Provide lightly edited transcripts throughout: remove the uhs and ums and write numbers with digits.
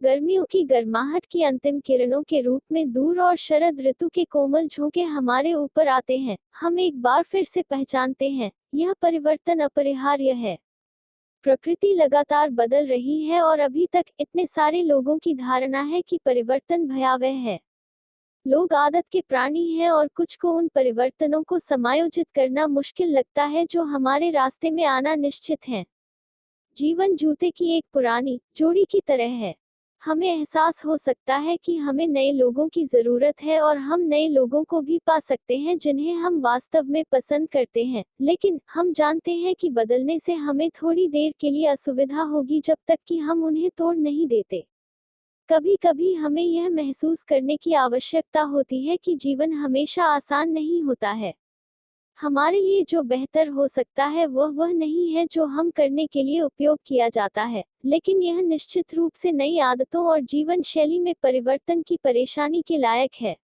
गर्मियों की गर्माहट की अंतिम किरणों के रूप में दूर और शरद ऋतु के कोमल झोंके हमारे ऊपर आते हैं। हम एक बार फिर से पहचानते हैं, यह परिवर्तन अपरिहार्य है। प्रकृति लगातार बदल रही है और अभी तक इतने सारे लोगों की धारणा है कि परिवर्तन भयावह है। लोग आदत के प्राणी हैं और कुछ को उन परिवर्तनों को समायोजित करना मुश्किल लगता है जो हमारे रास्ते में आना निश्चित है। जीवन जूते की एक पुरानी जोड़ी की तरह है। हमें एहसास हो सकता है कि हमें नए लोगों की जरूरत है और हम नए लोगों को भी पा सकते हैं जिन्हें हम वास्तव में पसंद करते हैं, लेकिन हम जानते हैं कि बदलने से हमें थोड़ी देर के लिए असुविधा होगी जब तक कि हम उन्हें तोड़ नहीं देते। कभी कभी हमें यह महसूस करने की आवश्यकता होती है कि जीवन हमेशा आसान नहीं होता है। हमारे लिए जो बेहतर हो सकता है वह नहीं है जो हम करने के लिए उपयोग किया जाता है, लेकिन यह निश्चित रूप से नई आदतों और जीवन शैली में परिवर्तन की परेशानी के लायक है।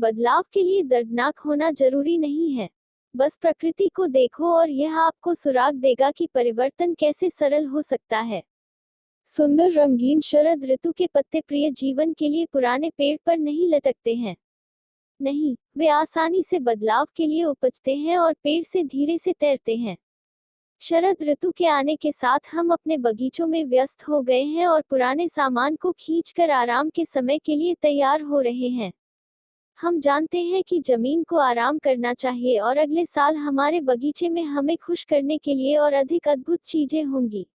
बदलाव के लिए दर्दनाक होना जरूरी नहीं है। बस प्रकृति को देखो और यह आपको सुराग देगा कि परिवर्तन कैसे सरल हो सकता है। सुंदर रंगीन शरद ऋतु के पत्ते प्रिय जीवन के लिए पुराने पेड़ पर नहीं लटकते हैं। नहीं, वे आसानी से बदलाव के लिए उपजते हैं और पेड़ से धीरे से तैरते हैं। शरद ऋतु के आने के साथ हम अपने बगीचों में व्यस्त हो गए हैं और पुराने सामान को खींचकर आराम के समय के लिए तैयार हो रहे हैं। हम जानते हैं कि जमीन को आराम करना चाहिए और अगले साल हमारे बगीचे में हमें खुश करने के लिए और अधिक अद्भुत चीजें होंगी।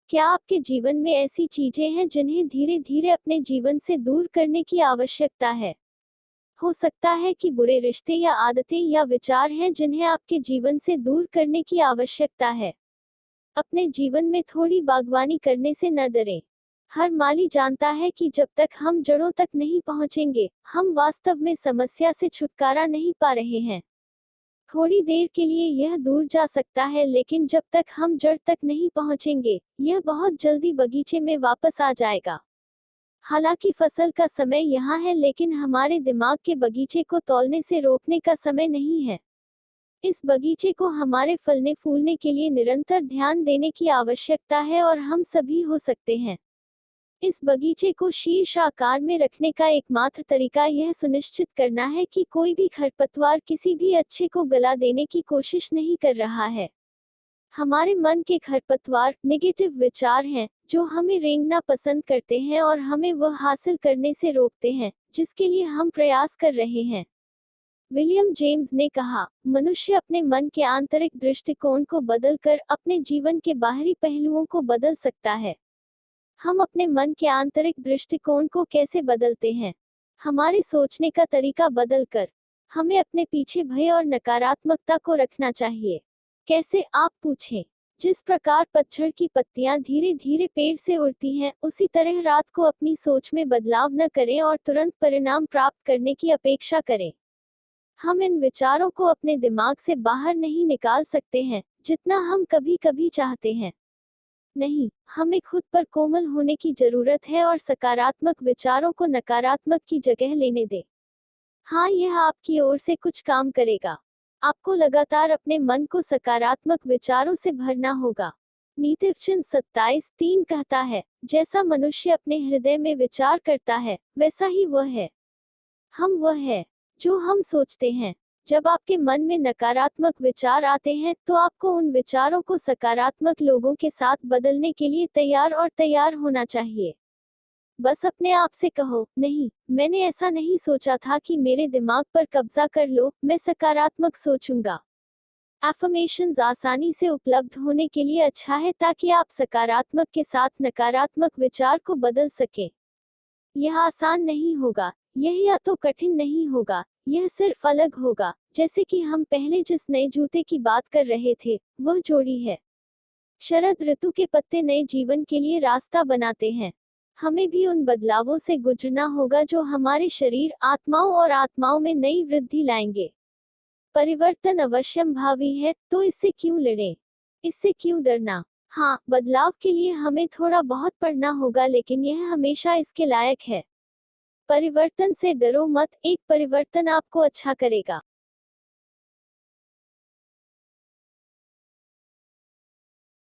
क्या आपके जीवन में ऐसी चीजें हैं जिन्हें धीरे धीरे अपने जीवन से दूर करने की आवश्यकता है? हो सकता है कि बुरे रिश्ते या आदतें या विचार हैं जिन्हें आपके जीवन से दूर करने की आवश्यकता है। अपने जीवन में थोड़ी बागवानी करने से न डरें। हर माली जानता है कि जब तक हम जड़ों तक नहीं पहुंचेंगे, हम वास्तव में समस्या से छुटकारा नहीं पा रहे हैं। थोड़ी देर के लिए यह दूर जा सकता है, लेकिन जब तक हम जड़ तक नहीं पहुंचेंगे, यह बहुत जल्दी बगीचे में वापस आ जाएगा। हालांकि फसल का समय यहाँ है, लेकिन हमारे दिमाग के बगीचे को तौलने से रोकने का समय नहीं है। इस बगीचे को हमारे फलने फूलने के लिए निरंतर ध्यान देने की आवश्यकता है और हम सभी हो सकते हैं। इस बगीचे को शीर्ष आकार में रखने का एकमात्र तरीका यह सुनिश्चित करना है कि कोई भी खरपतवार किसी भी अच्छे को गला देने की कोशिश नहीं कर रहा है। हमारे मन के खरपतवार नेगेटिव विचार हैं, जो हमें रेंगना पसंद करते हैं और हमें वह हासिल करने से रोकते हैं जिसके लिए हम प्रयास कर रहे हैं। विलियम जेम्स ने कहा, मनुष्य अपने मन के आंतरिक दृष्टिकोण को बदलकर अपने जीवन के बाहरी पहलुओं को बदल सकता है। हम अपने मन के आंतरिक दृष्टिकोण को कैसे बदलते हैं? हमारे सोचने का तरीका बदलकर। हमें अपने पीछे भय और नकारात्मकता को रखना चाहिए। कैसे, आप पूछें? जिस प्रकार पतझड़ की पत्तियां धीरे धीरे पेड़ से उड़ती हैं, उसी तरह रात को अपनी सोच में बदलाव न करें और तुरंत परिणाम प्राप्त करने की अपेक्षा करें। हम इन विचारों को अपने दिमाग से बाहर नहीं निकाल सकते हैं, जितना हम कभी कभी चाहते हैं। नहीं, हमें खुद पर कोमल होने की जरूरत है और सकारात्मक विचारों को नकारात्मक की जगह लेने दें। हाँ, यह आपकी ओर से कुछ काम करेगा। आपको लगातार अपने मन को सकारात्मक विचारों से भरना होगा। नीतिवचन 27:3 कहता है, जैसा मनुष्य अपने हृदय में विचार करता है, वैसा ही वह है। हम वह है जो हम सोचते हैं। जब आपके मन में नकारात्मक विचार आते हैं, तो आपको उन विचारों को सकारात्मक लोगों के साथ बदलने के लिए तैयार होना चाहिए। बस अपने आप से कहो, नहीं, मैंने ऐसा नहीं सोचा था कि मेरे दिमाग पर कब्जा कर लो, मैं सकारात्मक सोचूंगा। एफर्मेशंस आसानी से उपलब्ध होने के लिए अच्छा है ताकि आप सकारात्मक के साथ नकारात्मक विचार को बदल सकें। यह आसान नहीं होगा, यह या तो कठिन नहीं होगा, यह सिर्फ अलग होगा। जैसे कि हम पहले जिस नए जूते की बात कर रहे थे, वह जोड़ी है। शरद ऋतु के पत्ते नए जीवन के लिए रास्ता बनाते हैं। हमें भी उन बदलावों से गुजरना होगा जो हमारे शरीर, आत्माओं और आत्माओं में नई वृद्धि लाएंगे। परिवर्तन अवश्यंभावी है, तो इससे क्यों लड़ें? इससे क्यों डरना? हाँ, बदलाव के लिए हमें थोड़ा बहुत पढ़ना होगा, लेकिन यह हमेशा इसके लायक है। परिवर्तन से डरो मत, एक परिवर्तन आपको अच्छा करेगा।